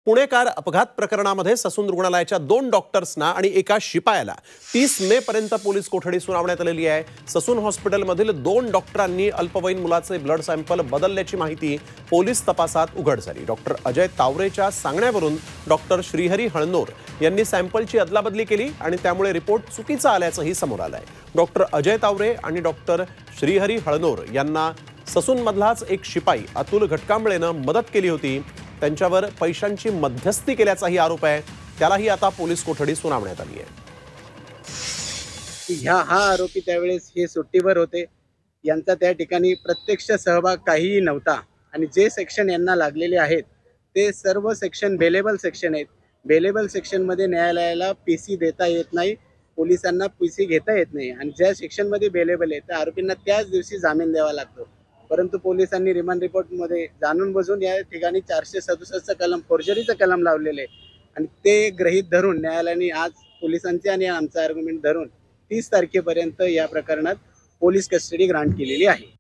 पुणेकार अपघात प्रकरणामध्ये ससून रुग्णालयाच्या 2 डॉक्टर्सना आणि एका शिपायाला 30 मे पर्यंत पोलीस कोठडी सुनावण्यात आलेली आहे। ससून हॉस्पिटलमधील 2 डॉक्टरांनी अल्पवयीन मुलाचे ब्लड सॅम्पल बदलल्याची माहिती पोलीस तपासात उघड झाली। डॉक्टर अजय तावरेच्या सांगण्यावरून डॉक्टर श्रीहरी हळनोर यांनी सॅम्पलची अदलाबदली केली आणि त्यामुळे रिपोर्ट चुकीचा आल्याचंही समोर आलंय। डॉक्टर अजय तावरे आणि डॉक्टर श्रीहरी हळनोर यांना ससूनमधलाच एक शिपाई अतुल घटकांबळेनं मदत केली होती। त्यांच्यावर पैशांची मध्यस्थी केल्याचाही आरोप आहे। त्यालाही आता पोलीस कोठडी सुनावण्यात आली आहे। हा आरोपी त्यावेळेस हे सुट्टीवर होते। यांचा त्या ठिकाणी प्रत्यक्ष सहभाग काहीही नव्हता आणि जे सेक्शन यांना लागलेले आहेत ते सर्व सेक्शन बेलेबल सेक्शन आहेत। बेलेबल सेक्शन मध्ये न्यायालयाला पीसी देता येत नाही, पोलिसांना पीसी घेता येत नाही आणि ज्या सेक्शन मध्ये बेलेबल आहे त्या आरोपींना त्याच दिवशी जामीन द्यावा लागतो। परंतु पोलिसांनी रिमांड रिपोर्ट मध्ये जाणून बुजून या ठिकाणी 467 कलम फोर्जरीचं कलम लावलेले आणि ते गृहीत धरून न्यायालयाने आज पोलिसांचे आणि आमचा आर्ग्युमेंट धरून 30 तारखेपर्यंत या प्रकरणात पोलीस कस्टडी ग्रांट केलेली आहे।